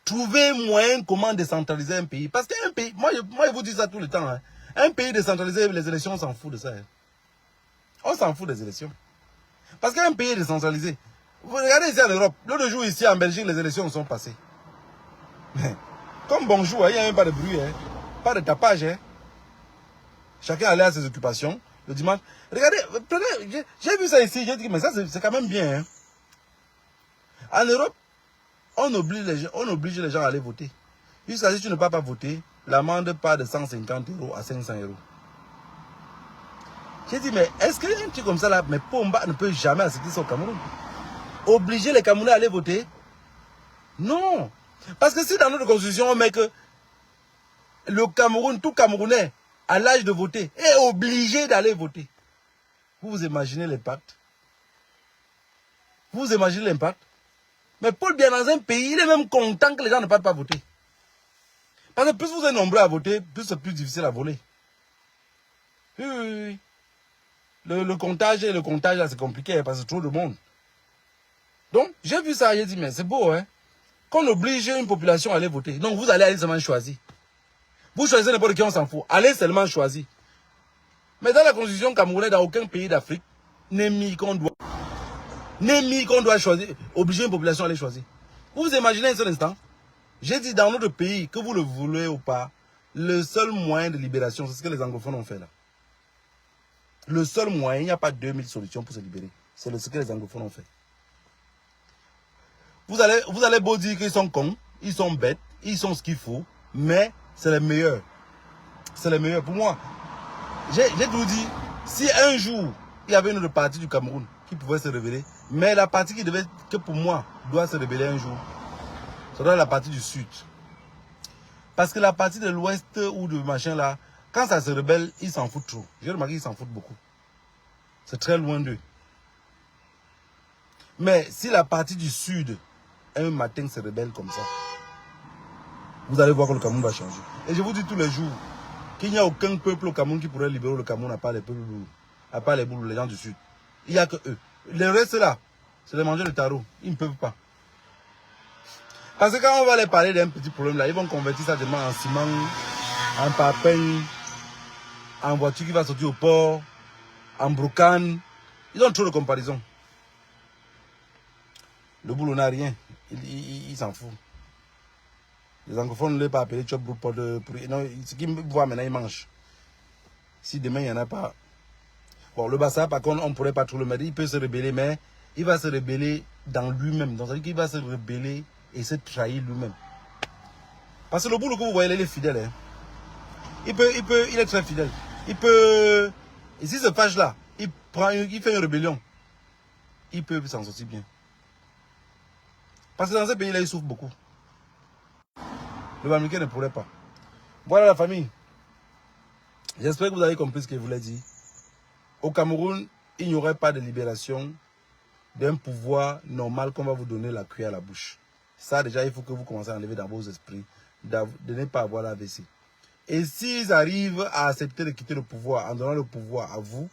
trouver moyen comment décentraliser un pays. Parce qu'un pays, moi je vous dis ça tout le temps, hein. Un pays décentralisé, les élections, on s'en fout de ça. Hein. On s'en fout des élections. Parce qu'un pays décentralisé, vous regardez ici en Europe, l'autre jour ici en Belgique, les élections sont passées. Comme bonjour, il n'y a même pas de bruit, hein. Pas de tapage. Hein. Chacun allait à ses occupations. Le dimanche, regardez, j'ai vu ça ici, j'ai dit, mais ça c'est quand même bien. Hein. En Europe, on oblige les gens à aller voter. Jusqu'à si tu ne peux pas voter, l'amende part de 150 € à 500 €. J'ai dit, mais est-ce qu'un truc comme ça là, mais Pomba ne peut jamais accepter ça au Cameroun? Obliger les Camerounais à aller voter? Non. Parce que si dans notre constitution, on met que le Cameroun, tout Camerounais, à l'âge de voter, est obligé d'aller voter. Vous vous imaginez l'impact? Vous imaginez l'impact? Mais Paul Biya dans un pays, il est même content que les gens ne partent pas voter. Parce que plus vous êtes nombreux à voter, plus c'est plus difficile à voler. Oui, oui, oui. Le comptage, là, c'est compliqué parce que trop de monde. Donc, j'ai vu ça, j'ai dit, mais c'est beau, hein. Qu'on oblige une population à aller voter. Donc, vous allez seulement choisir. Vous choisissez n'importe qui, on s'en fout. Allez seulement choisir. Mais dans la constitution camerounaise, dans aucun pays d'Afrique, n'est mis qu'on doit choisir, obliger une population à aller choisir. Vous vous imaginez un seul instant? J'ai dit dans notre pays, que vous le voulez ou pas, le seul moyen de libération, c'est ce que les anglophones ont fait là. Le seul moyen, il n'y a pas 2000 solutions pour se libérer. C'est ce que les anglophones ont fait. Vous allez beau dire qu'ils sont cons, ils sont bêtes, ils sont ce qu'il faut, mais c'est les meilleurs. C'est les meilleurs. Pour moi, j'ai tout dit, si un jour, il y avait une autre partie du Cameroun qui pouvait se révéler, mais la partie que pour moi, doit se révéler un jour, ça doit être la partie du sud. Parce que la partie de l'ouest ou de machin là, quand ça se rebelle, ils s'en foutent trop. J'ai remarqué qu'ils s'en foutent beaucoup. C'est très loin d'eux. Mais si la partie du sud, un matin se rebelle comme ça, vous allez voir que le Cameroun va changer. Et je vous dis tous les jours qu'il n'y a aucun peuple au Cameroun qui pourrait libérer le Cameroun à part les peuples lourds, à part les gens du sud. Il n'y a que eux. Le reste là, c'est les manger de tarot. Ils ne peuvent pas. Parce que quand on va les parler d'un petit problème là, ils vont convertir ça demain en ciment, en papier, en voiture qui va sortir au port, en brocane. Ils ont trop de comparaisons. Le boulot n'a rien. Il s'en fout. Les anglophones ne l'ont pas appelé chop pour non, ce qu'ils voient maintenant, ils mangent. Si demain il n'y en a pas. Bon, le Bassa, par contre, on ne pourrait pas trop le mettre. Il peut se rebeller, mais il va se rebeller dans lui-même. Donc, ça veut dire qu'il va se rebeller et se trahir lui-même. Parce que le boulot que vous voyez, il est fidèle. Hein. Il est très fidèle. Il peut. Et si ce fâche là, il fait une rébellion, il peut s'en sortir bien. Parce que dans ce pays-là, il souffre beaucoup. Le Bamileke ne pourrait pas. Voilà la famille. J'espère que vous avez compris ce que je voulais dire. Au Cameroun, il n'y aurait pas de libération d'un pouvoir normal qu'on va vous donner la cuillère à la bouche. Ça, déjà, il faut que vous commencez à enlever dans vos esprits de ne pas avoir l'AVC. Et s'ils arrivent à accepter de quitter le pouvoir en donnant le pouvoir à vous,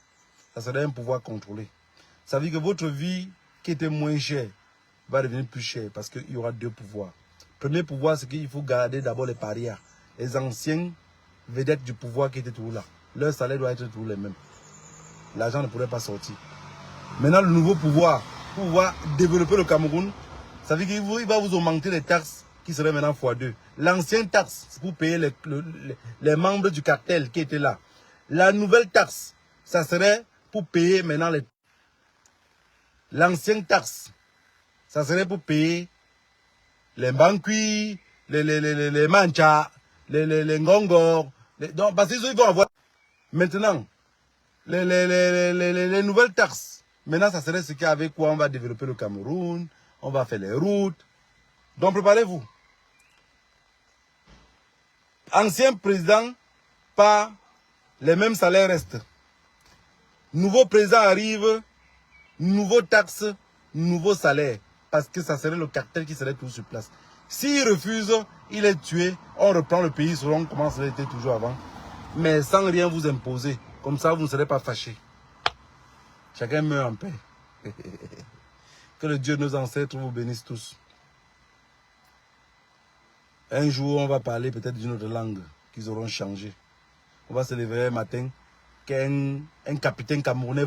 ça serait un pouvoir contrôlé. Ça veut dire que votre vie, qui était moins chère, va devenir plus chère parce qu'il y aura deux pouvoirs. Premier pouvoir, c'est qu'il faut garder d'abord les parias. Les anciens vedettes du pouvoir qui étaient toujours là. Leur salaire doit être toujours les mêmes. L'argent ne pourrait pas sortir. Maintenant, le nouveau pouvoir, pour pouvoir développer le Cameroun, ça veut dire qu'il va vous augmenter les taxes qui seraient maintenant x2. L'ancienne taxe, c'est pour payer les membres du cartel qui étaient là. La nouvelle taxe, ça serait pour payer maintenant les... L'ancienne taxe, ça serait pour payer les banquis, les manchas, les ngongor. Donc, parce qu'ils vont avoir... Maintenant, les nouvelles taxes, maintenant, ça serait ce qu'avec quoi on va développer le Cameroun, on va faire les routes. Donc, préparez-vous. Ancien président, pas les mêmes salaires restent. Nouveau président arrive, nouveau taxe, nouveau salaire. Parce que ça serait le cartel qui serait tout sur place. S'il refuse, il est tué, on reprend le pays selon comment ça était toujours avant. Mais sans rien vous imposer. Comme ça, vous ne serez pas fâchés. Chacun meurt en paix. Que le Dieu de nos ancêtres vous bénisse tous. Un jour, on va parler peut-être d'une autre langue qu'ils auront changé. On va se lever un matin qu'un capitaine camerounais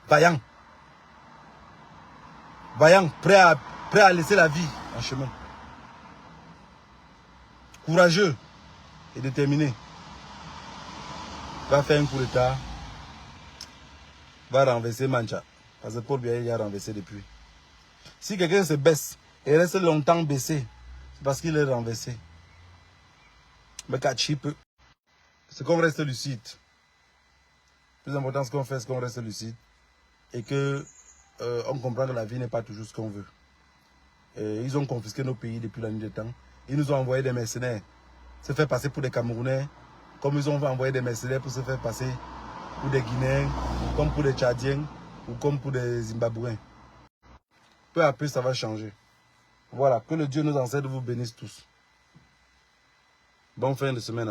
vaillant. Vaillant, prêt à laisser la vie en chemin. Courageux et déterminé. Va faire un coup d'état. Va renverser Mancha. Parce que Paul Biya il a renversé depuis. Si quelqu'un se baisse et reste longtemps baissé, c'est parce qu'il est renversé. Mais c'est qu'on reste lucide. Le plus important, ce qu'on fait, c'est qu'on reste lucide. Et que on comprend que la vie n'est pas toujours ce qu'on veut. Et ils ont confisqué nos pays depuis la nuit des temps. Ils nous ont envoyé des mercenaires se faire passer pour des Camerounais, comme ils ont envoyé des mercenaires pour se faire passer pour des Guinéens, comme pour des Tchadiens, ou comme pour des Zimbabwéens. Peu à peu, ça va changer. Voilà, que le Dieu, nos ancêtres, vous bénisse tous. Bonne fin de semaine à vous.